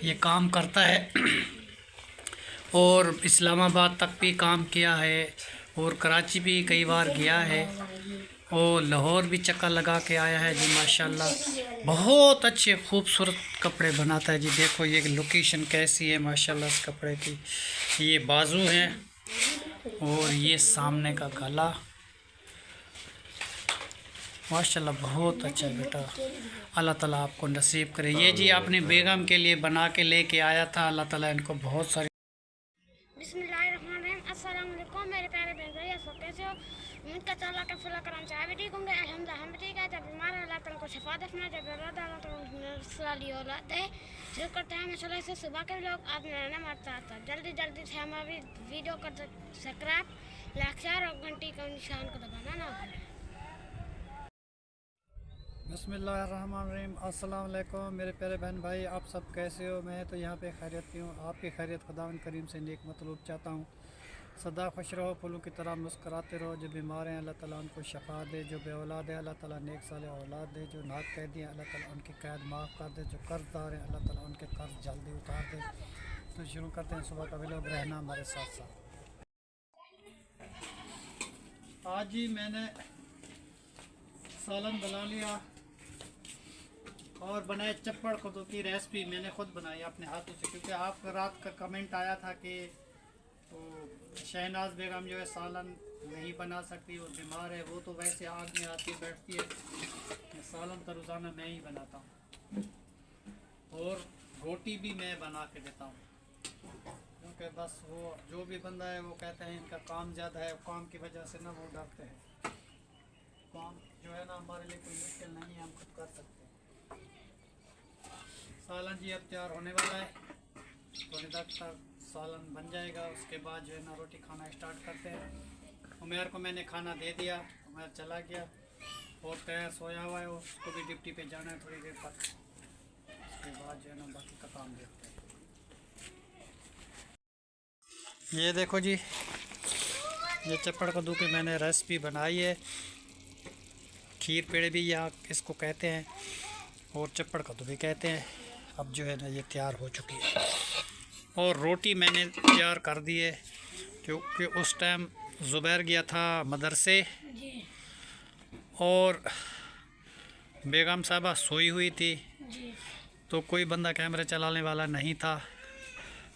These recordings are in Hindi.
ये काम करता है और इस्लामाबाद तक भी काम किया है और कराची भी कई बार गया है और लाहौर भी चक्कर लगा के आया है जी। माशाल्लाह बहुत अच्छे खूबसूरत कपड़े बनाता है जी। देखो ये लोकेशन कैसी है माशाल्लाह इस कपड़े की। ये बाजू हैं और ये सामने का गला। माशाल्लाह बहुत अच्छा बेटा। अल्लाह ताला आपको नसीब करे। ये जी अपनी बेगम के लिए बना के लेके आया था। अल्लाह ताला इनको बहुत सारी। बिस्मिल्लाहिर्रहमानिर्रहीम। अस्सलाम वालेकुम मेरे प्यारे बहन भाई, आप सब कैसे हो? उम्मीद करता हूं अल्लाह का फजल करम से आप भी ठीक होंगे। अल्हम्दुलिल्लाह हम भी ठीक है। जब बीमार है अल्लाह ताला को शिफा दफना, जब औलाद अल्लाह ताला को सलाली औलाद दे। शुरू करते हैं माशाल्लाह से सुबह के लोग आप मेरा मारता था। जल्दी जल्दी से हमारी वीडियो को सब्सक्राइब, लाइक, शेयर और घंटी का निशान को दबाना ना भूलें। बिस्मिल्लाहिर्रहमानिर्रहीम। अस्सलाम वालेकुम मेरे प्यारे बहन भाई, आप सब कैसे हो? मैं तो यहाँ पे खैरियत की हूँ। आपकी खैरियत खुदावंद करीम से नेक मतलूब चाहता हूँ। सदा खुश रहो, फूलों की तरह मुस्कराते रहो। जो बीमार हैं अल्लाह ताला उनको शफा दे। जो बे औलाद है अल्लाह ताला नेक साले औलाद दे। जो नाक कैदी हैं अल्लाह ताला उनकी कैद माफ़ कर दे। जो कर्जदार हैं अल्लाह ताला उनके कर्ज जल्दी उतार दे। तो शुरू करते हैं सुबह का व्लॉग। रहना हमारे साथ साथ। आज ही मैंने सालन बना लिया और बनाए चप्पड़ कद्दू की रेसिपी मैंने खुद बनाई अपने हाथों से, क्योंकि आपका रात का कमेंट आया था कि तो शहनाज बेगम जो है सालन नहीं बना सकती, वो बीमार है। वो तो वैसे आग में आती बैठती है। सालन तो रोज़ाना मैं ही बनाता हूँ और रोटी भी मैं बना के देता हूँ, क्योंकि बस वो जो भी बंदा है वो कहते हैं इनका काम ज़्यादा है। काम की वजह से ना वो डरते हैं। काम जो है ना हमारे लिए कोई मुश्किल नहीं है, हम खुद कर सकते हैं। सालन जी अब तैयार होने वाला है, थोड़ी देर तक सालन बन जाएगा। उसके बाद जो है ना रोटी खाना स्टार्ट करते हैं। उमेर को मैंने खाना दे दिया, उमेर चला गया और तैयार सोया हुआ है। उसको भी ड्यूटी पे जाना है थोड़ी देर तक। उसके बाद जो है ना बाकी का काम देखते हैं। ये देखो जी, ये चप्पड़ कद्दू की मैंने रेसिपी बनाई है। खीर पेड़े भी यहाँ इसको कहते हैं और चप्पड़ कद्दू भी कहते हैं। अब जो है ना ये तैयार हो चुकी है और रोटी मैंने तैयार कर दी है, क्योंकि उस टाइम ज़ुबैर गया था मदरसे और बेगम साहबा सोई हुई थी, तो कोई बंदा कैमरा चलाने वाला नहीं था।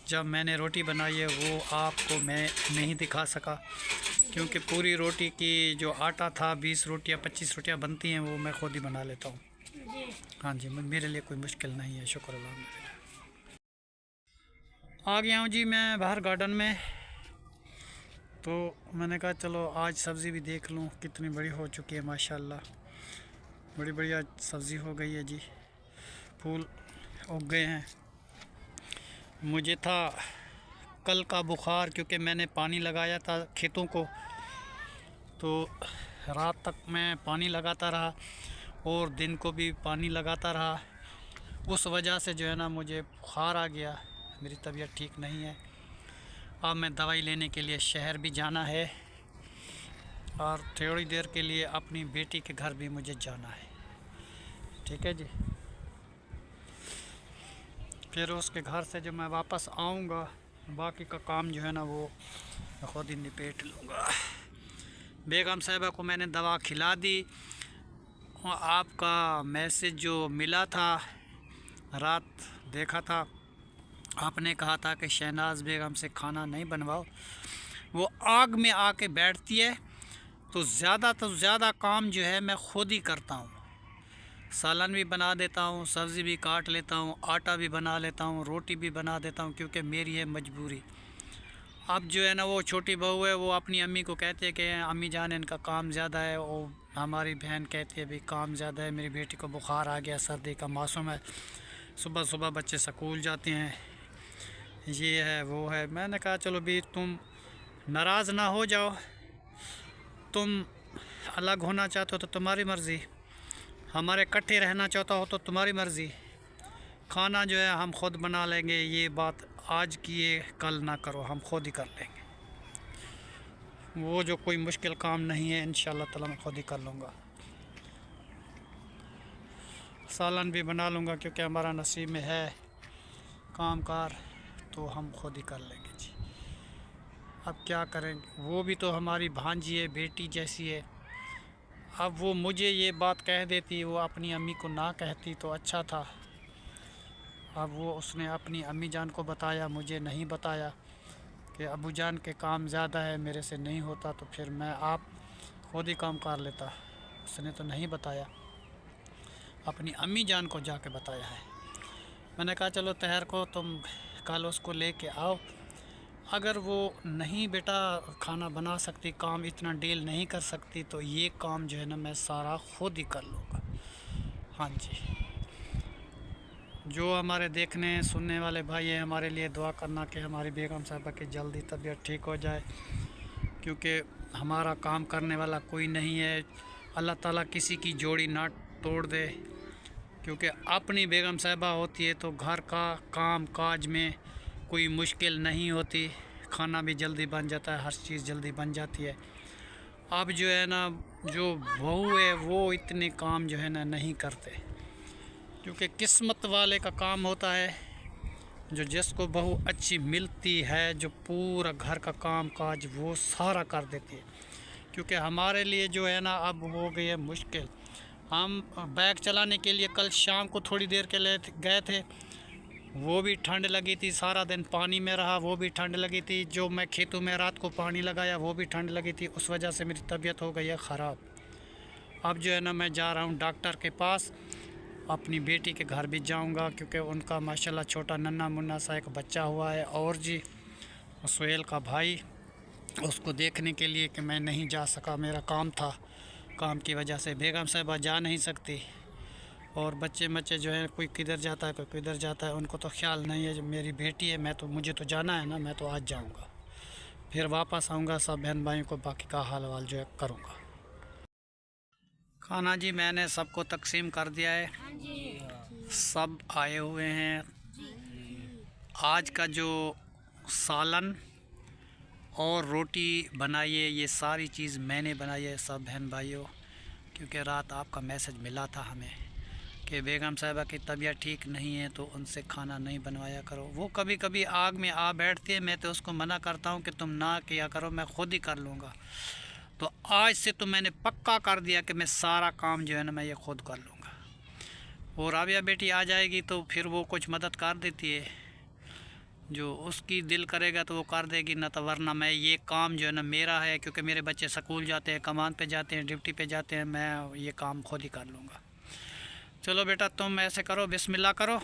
जब मैंने रोटी बनाई है वो आपको मैं नहीं दिखा सका, क्योंकि पूरी रोटी की जो आटा था 20 रोटियाँ 25 रोटियाँ बनती हैं, वो मैं खुद ही बना लेता हूँ। हाँ जी, मेरे लिए कोई मुश्किल नहीं है, शुक्र अल्लाह। आ गया हूँ जी मैं बाहर गार्डन में, तो मैंने कहा चलो आज सब्ज़ी भी देख लूँ कितनी बड़ी हो चुकी है। माशाल्लाह बड़ी बढ़िया सब्ज़ी हो गई है जी। फूल उग गए हैं। मुझे था कल का बुखार, क्योंकि मैंने पानी लगाया था खेतों को, तो रात तक मैं पानी लगाता रहा और दिन को भी पानी लगाता रहा। उस वजह से जो है ना मुझे बुखार आ गया। मेरी तबीयत ठीक नहीं है। अब मैं दवाई लेने के लिए शहर भी जाना है और थोड़ी देर के लिए अपनी बेटी के घर भी मुझे जाना है। ठीक है जी, फिर उसके घर से जब मैं वापस आऊँगा बाकी का काम जो है ना वो खुद ही निपेट लूँगा। बेगम साहिबा को मैंने दवा खिला दी और आपका मैसेज जो मिला था रात देखा था, आपने कहा था कि शहनाज बेगम से खाना नहीं बनवाओ, वो आग में आके बैठती है। तो ज़्यादा काम जो है मैं खुद ही करता हूँ। सालन भी बना देता हूँ, सब्ज़ी भी काट लेता हूँ, आटा भी बना लेता हूँ, रोटी भी बना देता हूँ, क्योंकि मेरी है मजबूरी। अब जो है ना वो छोटी बहू है, वो अपनी अम्मी को कहती है कि अम्मी जान इनका काम ज़्यादा है। और हमारी बहन कहती है भाई काम ज़्यादा है, मेरी बेटी को बुखार आ गया, सर्दी का मौसम है, सुबह सुबह बच्चे स्कूल जाते हैं, ये है वो है। मैंने कहा चलो भी तुम नाराज़ ना हो जाओ, तुम अलग होना चाहते हो तो तुम्हारी मर्ज़ी, हमारे इकट्ठे रहना चाहता हो तो तुम्हारी मर्ज़ी। खाना जो है हम खुद बना लेंगे, ये बात आज किए कल ना करो, हम खुद ही कर लेंगे। वो जो कोई मुश्किल काम नहीं है, इंशाअल्लाह ताला मैं खुद ही कर लूँगा। सालन भी बना लूँगा, क्योंकि हमारा नसीब में है काम कार तो हम खुद ही कर लेंगे जी। अब क्या करेंगे, वो भी तो हमारी भांजी है, बेटी जैसी है। अब वो मुझे ये बात कह देती, वो अपनी अम्मी को ना कहती तो अच्छा था। अब वो उसने अपनी अम्मी जान को बताया, मुझे नहीं बताया कि अबू जान के काम ज़्यादा है, मेरे से नहीं होता, तो फिर मैं आप खुद ही काम कर लेता। उसने तो नहीं बताया, अपनी अम्मी जान को जाके बताया है। मैंने कहा चलो तहर को तुम कल उसको लेके आओ, अगर वो नहीं बेटा खाना बना सकती, काम इतना डील नहीं कर सकती, तो ये काम जो है ना मैं सारा खुद ही कर लूँगा। हाँ जी, जो हमारे देखने सुनने वाले भाई हैं, हमारे लिए दुआ करना कि हमारी बेगम साहबा की जल्दी तबीयत ठीक हो जाए, क्योंकि हमारा काम करने वाला कोई नहीं है। अल्लाह ताला किसी की जोड़ी ना तोड़ दे, क्योंकि अपनी बेगम साहबा होती है तो घर का काम काज में कोई मुश्किल नहीं होती, खाना भी जल्दी बन जाता है, हर चीज़ जल्दी बन जाती है। अब जो है ना जो बहू है वो इतने काम जो है ना नहीं करते, क्योंकि किस्मत वाले का काम होता है, जो जिसको बहू अच्छी मिलती है, जो पूरा घर का काम काज वो सारा कर देती है। क्योंकि हमारे लिए जो है ना अब हो गई है मुश्किल। हम बाइक चलाने के लिए कल शाम को थोड़ी देर के लिए गए थे, वो भी ठंड लगी थी, सारा दिन पानी में रहा, वो भी ठंड लगी थी। जो मैं खेतों में रात को पानी लगाया वो भी ठंड लगी थी, उस वजह से मेरी तबीयत हो गई है ख़राब। अब जो है ना मैं जा रहा हूँ डॉक्टर के पास, अपनी बेटी के घर भी जाऊंगा, क्योंकि उनका माशाल्लाह छोटा नन्हा मुन्ना सा एक बच्चा हुआ है। और जी सुहेल का भाई, उसको देखने के लिए कि मैं नहीं जा सका, मेरा काम था, काम की वजह से बेगम साहबा जा नहीं सकती। और बच्चे जो हैं कोई किधर जाता है कोई किधर जाता है, उनको तो ख्याल नहीं है। जो मेरी बेटी है, मैं तो मुझे तो जाना है ना, मैं तो आज जाऊंगा, फिर वापस आऊंगा, सब बहन भाइयों को बाकी का हाल वाल जो है करूँगा। खाना जी मैंने सबको तकसीम कर दिया है, सब आए हुए हैं। आज का जो सालन और रोटी बनाई है, ये सारी चीज़ मैंने बनाई है सब बहन भाइयों, क्योंकि रात आपका मैसेज मिला था हमें कि बेगम साहिबा की तबीयत ठीक नहीं है तो उनसे खाना नहीं बनवाया करो। वो कभी कभी आग में आ बैठती है, मैं तो उसको मना करता हूँ कि तुम ना किया करो, मैं खुद ही कर लूँगा। तो आज से तो मैंने पक्का कर दिया कि मैं सारा काम जो है ना मैं ये खुद कर लूँगा। और राबिया बेटी आ जाएगी तो फिर वो कुछ मदद कर देती है, जो उसकी दिल करेगा तो वो कर देगी, ना तो वरना मैं ये काम जो है ना मेरा है, क्योंकि मेरे बच्चे स्कूल जाते हैं, कमान पे जाते हैं, ड्यूटी पे जाते हैं, मैं ये काम खुद ही कर लूँगा। चलो बेटा तुम ऐसे करो, बिस्मिल्लाह करो।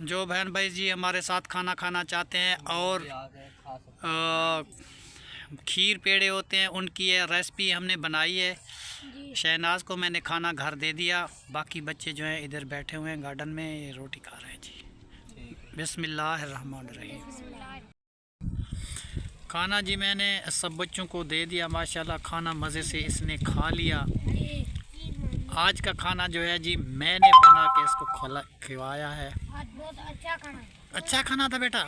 जो बहन भाई जी हमारे साथ खाना खाना चाहते हैं और खीर पेड़े होते हैं, उनकी ये रेसिपी हमने बनाई है। शहनाज को मैंने खाना घर दे दिया, बाकी बच्चे जो हैं इधर बैठे हुए हैं गार्डन में, ये रोटी खा रहे हैं जी। बिस्मिल्लाहिर्रहमानिर्रहीम। खाना जी मैंने सब बच्चों को दे दिया, माशाल्लाह खाना मज़े से इसने खा लिया। आज का खाना जो है जी मैंने बना के इसको खिलाया है। अच्छा खाना था बेटा,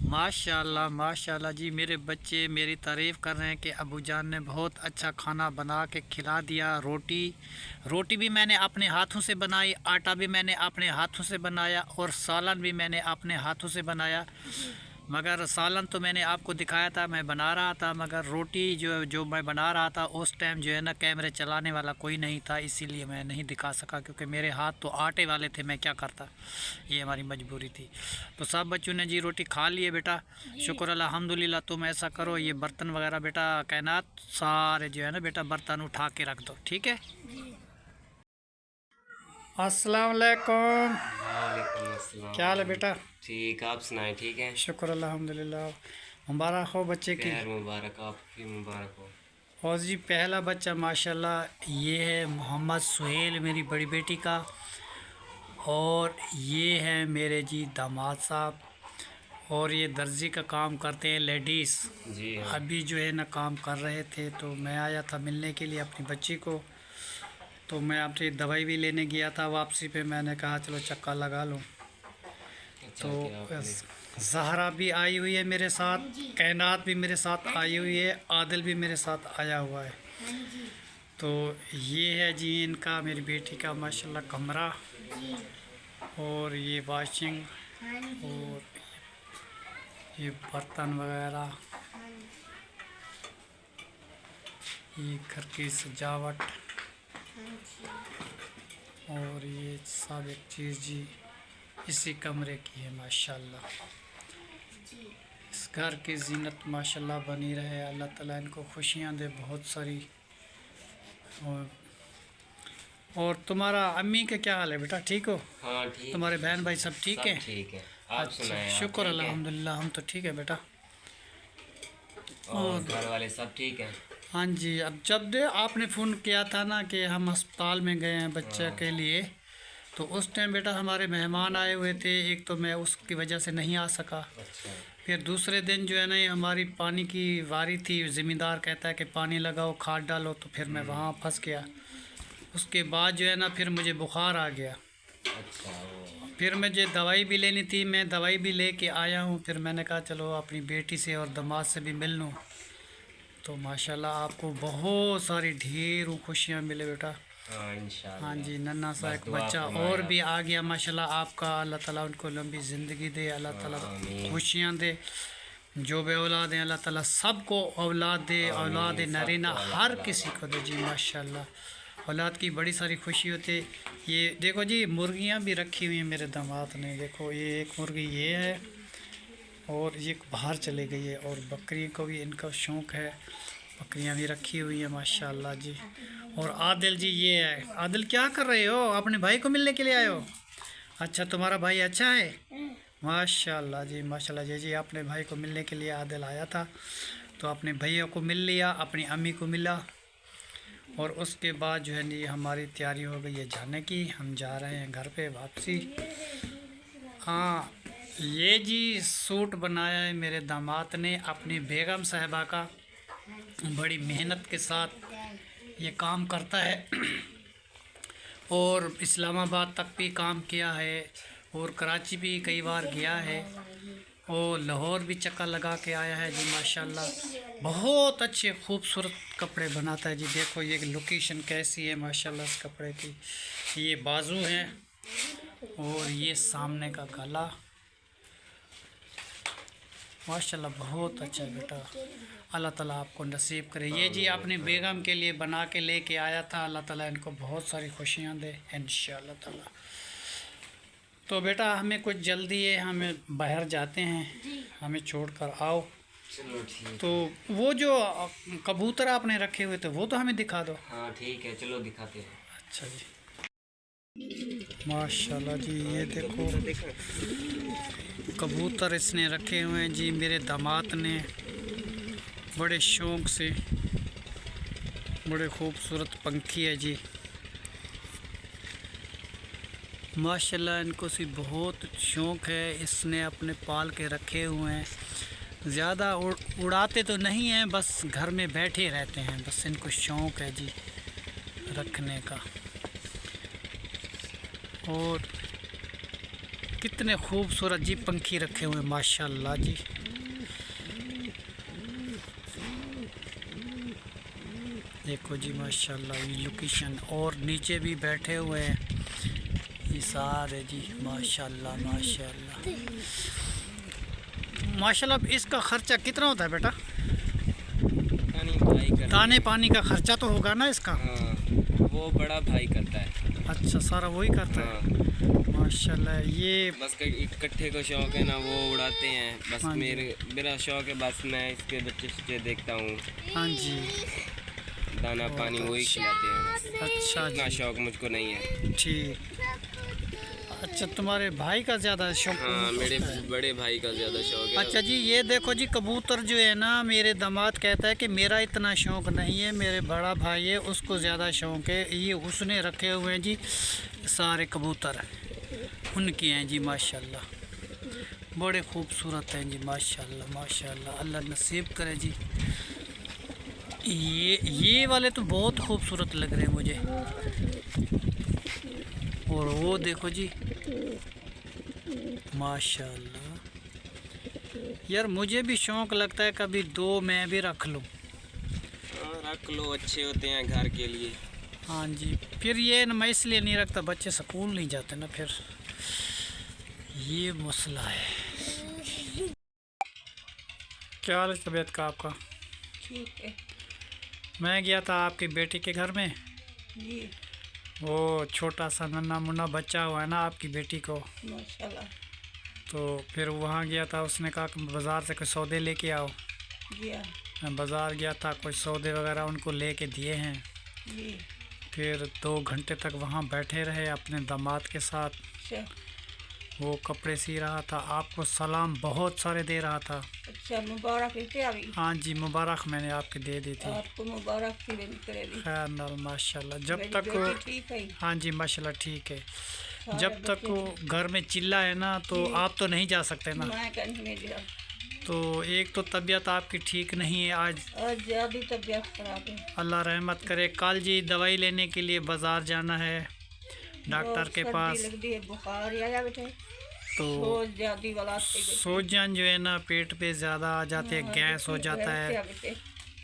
माशाल्लाह माशाल्लाह जी। मेरे बच्चे मेरी तारीफ़ कर रहे हैं कि अबू जान ने बहुत अच्छा खाना बना के खिला दिया। रोटी भी मैंने अपने हाथों से बनाई, आटा भी मैंने अपने हाथों से बनाया, और सालन भी मैंने अपने हाथों से बनाया। मगर सालन तो मैंने आपको दिखाया था, मैं बना रहा था, मगर रोटी जो मैं बना रहा था उस टाइम जो है ना कैमरे चलाने वाला कोई नहीं था, इसीलिए मैं नहीं दिखा सका, क्योंकि मेरे हाथ तो आटे वाले थे, मैं क्या करता, ये हमारी मजबूरी थी। तो सब बच्चों ने जी रोटी खा लिए बेटा, शुक्र अल्हम्दुलिल्लाह। तुम ऐसा करो, ये बर्तन वगैरह बेटा कायनात सारे जो है ना बेटा बर्तन उठा के रख दो, ठीक है। अस्सलाम वालेकुम। क्या हाल है बेटा? ठीक, आप सुनाएं, ठीक है? शुक्र अल्हम्दुलिल्लाह। मुबारक हो बच्चे की। खैर मुबारक, आपकी मुबारक हो। और जी पहला बच्चा माशाल्लाह ये है मोहम्मद सुहेल मेरी बड़ी बेटी का, और ये है मेरे जी दामाद साहब, और ये दर्जी का काम करते हैं लेडीज़। जी हाँ। अभी जो है ना काम कर रहे थे, तो मैं आया था मिलने के लिए अपनी बच्ची को, तो मैं अपनी दवाई भी लेने गया था, वापसी पे मैंने कहा चलो चक्का लगा लूँ। अच्छा तो ज़हरा भी आई हुई है मेरे साथ, कायनात भी मेरे साथ आई हुई है, आदिल भी मेरे साथ आया हुआ है। तो ये है जी इनका, मेरी बेटी का माशाल्लाह कमरा, और ये वॉशिंग और ये बर्तन वगैरह, ये घर की सजावट और ये सब एक चीज़ जी इसी कमरे की है माशाल्लाह। इस घर की जीनत माशाल्लाह बनी रहे, अल्लाह ताला इनको खुशियाँ दे बहुत सारी। और तुम्हारा अम्मी का क्या हाल है बेटा, ठीक हो? हाँ ठीक। तुम्हारे बहन भाई सब ठीक सब है? ठीक है। आप अच्छा, सुनाएं, आप शुक्र ठीक हैं? अल्हम्दुलिल्लाह, हम तो ठीक है बेटा। और घर वाले सब ठीक हैं? हाँ जी, अब जब दे आपने फ़ोन किया था ना कि हम अस्पताल में गए हैं बच्चे के लिए, तो उस टाइम बेटा हमारे मेहमान आए हुए थे, एक तो मैं उसकी वजह से नहीं आ सका। अच्छा। फिर दूसरे दिन जो है ना, ये हमारी पानी की वारी थी, ज़मींदार कहता है कि पानी लगाओ खाद डालो, तो फिर मैं वहाँ फंस गया। उसके बाद जो है ना फिर मुझे बुखार आ गया। अच्छा वो। फिर मुझे दवाई भी लेनी थी, मैं दवाई भी लेके आया हूँ। फिर मैंने कहा चलो अपनी बेटी से और दामाद से भी मिल लूँ। तो माशाल्लाह आपको बहुत सारी ढेरों खुशियाँ मिले बेटा। हाँ इंशाल्लाह। हाँ जी, नन्हा सा बस एक दुआ बच्चा फरमाएं और आप। भी आ गया माशाल्लाह आपका। अल्लाह ताला उनको लंबी ज़िंदगी दे, अल्लाह ताला आमीन। खुशियाँ दे। जो भी औलाद हैं अल्लाह ताला सबको औलाद दे, औलाद आमीन, नरीना सबको अल्लाह हर ताला किसी को दे जी माशाल्लाह। औलाद की बड़ी सारी खुशी होती है। ये देखो जी मुर्गियाँ भी रखी हुई हैं मेरे दामाद ने, देखो ये एक मुर्गी ये है और ये बाहर चले गई है। और बकरी को भी इनका शौक़ है, बकरियां भी रखी हुई है माशाल्लाह जी। और आदिल जी ये है। आदिल क्या कर रहे हो, अपने भाई को मिलने के लिए आए हो? अच्छा, तुम्हारा भाई अच्छा है? माशाल्लाह जी माशाल्लाह जी। जी अपने भाई को मिलने के लिए आदिल आया था, तो अपने भैया को मिल लिया, अपनी अम्मी को मिला, और उसके बाद जो है नी हमारी तैयारी हो गई है जाने की। हम जा रहे हैं घर पे वापसी। हाँ, ये जी सूट बनाया है मेरे दामाद ने अपनी बेगम साहिबा का, बड़ी मेहनत के साथ ये काम करता है। और इस्लामाबाद तक भी काम किया है, और कराची भी कई बार गया है, और लाहौर भी चक्कर लगा के आया है जी माशाल्लाह। बहुत अच्छे खूबसूरत कपड़े बनाता है जी। देखो ये लोकेशन कैसी है माशाल्लाह इस कपड़े की। ये बाजू हैं और ये सामने का गला माशाल्लाह बहुत अच्छा है बेटा। अल्लाह ताला आपको नसीब करे। ये जी अपनी बेगम के लिए बना के लेके आया था। अल्लाह ताला इनको बहुत सारी खुशियाँ दे इंशाअल्लाह ताला। तो बेटा हमें कुछ जल्दी है, हमें बाहर जाते हैं, हमें छोड़कर आओ। चलो ठीक। तो वो जो कबूतर आपने रखे हुए थे वो तो हमें दिखा दो। हाँ ठीक है, चलो दिखाते हैं। अच्छा जी माशाल्लाह जी। ये देखो कबूतर इसने रखे हुए हैं जी मेरे दामाद ने, बड़े शौक़ से। बड़े खूबसूरत पंखी है जी माशाल्लाह। इनको सी बहुत शौक़ है, इसने अपने पाल के रखे हुए हैं। ज़्यादा उड़ाते तो नहीं हैं, बस घर में बैठे रहते हैं, बस इनको शौक़ है जी रखने का। और कितने खूबसूरत जी पंखी रखे हुए हैं माशाल्लाह जी। देखो जी माशाल्लाह ये लोकेशन, और नीचे भी बैठे हुए हैं ये सारे जी माशाल्लाह माशाल्लाह माशाल्लाह। इसका ख़र्चा कितना होता है बेटा? दाने पानी का ख़र्चा तो होगा ना इसका? हाँ, वो बड़ा भाई करता है। अच्छा, सारा वही करता है। हाँ। माशाल्लाह। ये बस इकट्ठे को शौक है ना, वो उड़ाते हैं। बस हाँ जी। मेरा शौक है, बस मैं इसके बच्चे देखता हूँ। हाँ जी, दाना पानी वही खिलाते हैं बस। अच्छा इतना जी, शौक मुझको नहीं है। ठीक। अच्छा, तुम्हारे भाई का ज़्यादा शौक? हाँ, मेरे बड़े भाई का ज़्यादा शौक है। अच्छा जी, ये देखो जी कबूतर जो है ना, मेरे दामाद कहता है कि मेरा इतना शौक़ नहीं है, मेरे बड़ा भाई है उसको ज़्यादा शौक़ है। ये उसने रखे हुए हैं जी सारे कबूतर, उनके हैं जी माशाल्लाह। बड़े खूबसूरत हैं जी माशाल्लाह माशाल्लाह। अल्लाह नसीब करे जी। ये वाले तो बहुत खूबसूरत लग रहे हैं मुझे। और वो देखो जी माशाल्लाह। यार मुझे भी शौक़ लगता है कभी दो मैं भी रख लूँ। हाँ, रख लो, अच्छे होते हैं घर के लिए। हाँ जी, फिर ये न मैं इसलिए नहीं रखता, बच्चे स्कूल नहीं जाते ना, फिर ये मसला है। क्या हाल है तबीयत का आपका? ठीक है मैं गया था आपकी बेटी के घर में, जी। वो छोटा सा नन्हा मुन्ना बच्चा हुआ है ना आपकी बेटी को, माशाल्लाह। तो फिर वहाँ गया था, उसने कहा कि बाज़ार से कुछ सौदे लेके आओ। जी हाँ, मैं बाज़ार गया था, कुछ सौदे वगैरह उनको लेके दिए हैं। जी। फिर 2 घंटे तक वहाँ बैठे रहे अपने दामाद के साथ, अच्छा वो कपड़े सी रहा था, आपको सलाम बहुत सारे दे रहा था। अच्छा, मुबारक इतने आ गई। हाँ जी, मुबारक मैंने आपके दे दी थी। आपको मुबारक की भी करेगी। खैर नाल माशाल्लाह, जब मेरी तक बेटी ठीक है। हाँ जी माशाल्लाह ठीक है। सारे जब तक बच्चे वो घर में चिल्ला है ना, तो जी। आप तो नहीं जा सकते ना। मैं कहीं नहीं गया। तो एक तो तबीयत आपकी ठीक नहीं है आज आज ज़्यादा तबीयत खराब है। अल्लाह रहमत करे। कल जी दवाई लेने के लिए बाज़ार जाना है डॉक्टर बहुत के सर्दी पास, लगती है, बुखार आया बेटे, तो बहुत ज्यादा वाला से बेटे। सूजन जो है ना पेट पे ज़्यादा आ जाते हैं, हाँ, गैस हो बेटे, जाता है। बेटे।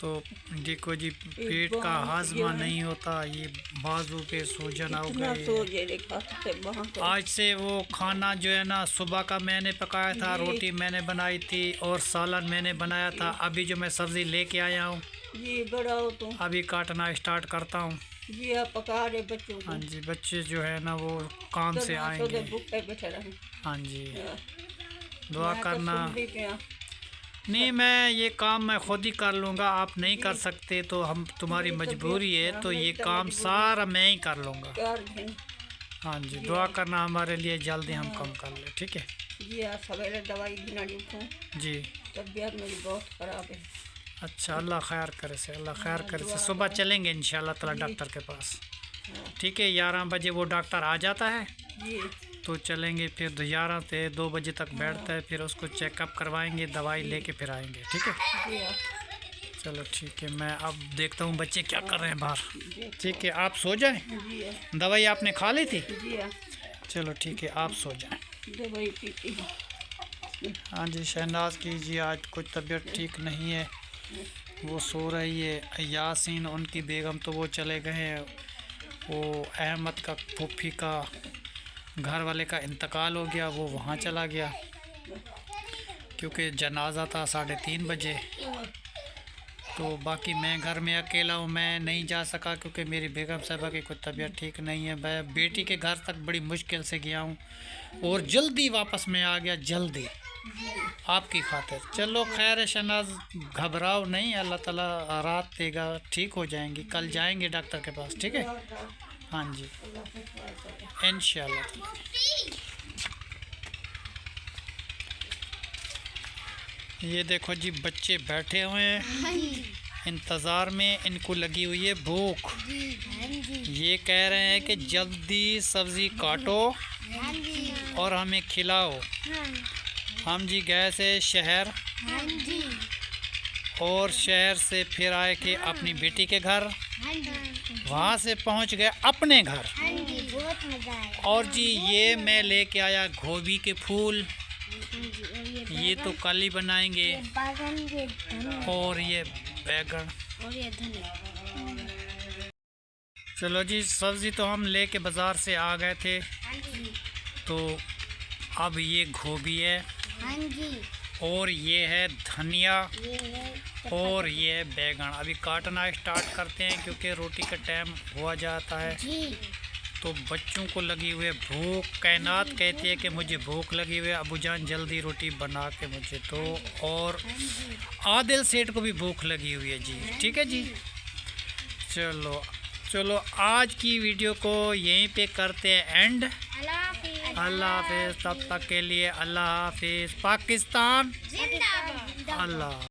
तो देखो जी पेट का हाजमा नहीं होता, ये बाजू पे सूजन आ इतना गई। सो जे देखा से वहाँ को। आज से वो खाना जो है ना सुबह का मैंने पकाया था, जी। रोटी मैंने बनाई थी और सालन मैंने बनाया था। अभी जो मैं सब्ज़ी लेके आया हूँ, जी बड़ा हो तो। अभी काटना स्टार्ट करता हूँ। जी आप पका रहे बच्चों को। हाँ जी, बच्चे जो है ना वो काम से आएंगे। भूखे बैठे रहे। हाँ जी, हाँ। दुआ मैं तो करना। सुन भी पिया। नहीं, मैं ये काम मैं खुद ही कर लूँगा, आप नहीं कर सकते तो हम तुम्हारी मेरी तबीयत मजबूरी है, खराब तो है, ये तो काम मजबूरी। सारा मैं ही कर लूँगा। कर दें। हाँ जी, दुआ करना हमारे लिए, जल्दी हम कम कर ले, ठीक है जी आप सवेरे दवाई बिना उठूँ। जी। तबीयत मेरी बहुत ख़राब है। अच्छा, अल्लाह खैर करे से, अल्लाह खैर हाँ, करे से। दुआ सुबह करें। चलेंगे इंशाल्लाह ताला जी। डॉक्टर के पास, हाँ। ठीक है। 11 बजे वो डॉक्टर आ जाता है, जी तो चलेंगे। फिर 11 से 2 बजे तक बैठता है, फिर उसको चेकअप करवाएंगे, दवाई लेके फिर आएंगे, ठीक है। जी हाँ। चलो ठीक है, मैं अब देखता हूँ बच्चे क्या कर रहे हैं बाहर। जी ठीक है, आप सो जाएं। जी हाँ। दवाई आपने खा ली थी? जी हाँ। चलो ठीक है, आप सो जाएं। दवाई पीती हूँ। हाँ जी, शहनाज की जी आज कुछ तबीयत ठीक नहीं है, वो सो रही है। यासीन उनकी बेगम तो वो चले गए हैं, वो अहमद का फूफी का घर वाले का इंतकाल हो गया, वो वहाँ चला गया क्योंकि जनाजा था 3:30 बजे। तो बाकी मैं घर में अकेला हूँ, मैं नहीं जा सका क्योंकि मेरी बेगम साहबा की कोई तबीयत ठीक नहीं है। मैं बेटी के घर तक बड़ी मुश्किल से गया हूँ और जल्दी वापस में आ गया, जल्दी आपकी खातिर। चलो खैर है शहनाज, घबराओ नहीं, अल्लाह ताला राहत देगा, ठीक हो जाएंगी। कल जाएंगे डॉक्टर के पास, ठीक है। हाँ जी, इंशाल्लाह। ये देखो जी बच्चे बैठे हुए हैं इंतज़ार में, इनको लगी हुई है भूख। ये कह रहे हैं कि जल्दी सब्ज़ी काटो और हमें खिलाओ। हम जी गए से शहर, और शहर से फिर आए के अपनी बेटी के घर, वहाँ से पहुँच गए अपने घर। बहुत मजा आया। और जी ये मैं लेके आया गोभी के फूल, ये तो कल ही बनाएंगे। बैगन ये धनिया और ये बैगन। और ये धनिया। चलो जी, सब्ज़ी तो हम लेके बाज़ार से आ गए थे, तो अब ये गोभी है हाँ जी, और ये है धनिया ये है और ये है बैगन। अभी काटना स्टार्ट करते हैं क्योंकि रोटी का टाइम हुआ जाता है। जी। तो बच्चों को लगी हुई है भूख, कायनात कहती है कि मुझे भूख लगी हुई है, अबू जान जल्दी रोटी बना के मुझे दो। और आदिल सेठ को भी भूख लगी हुई है जी, ठीक है जी। चलो चलो आज की वीडियो को यहीं पे करते हैं एंड। अल्लाह हाफिज़। अल्लाह हाफिज़, तब तक के लिए अल्लाह हाफिज़। पाकिस्तान जिंदाबाद। अल्लाह।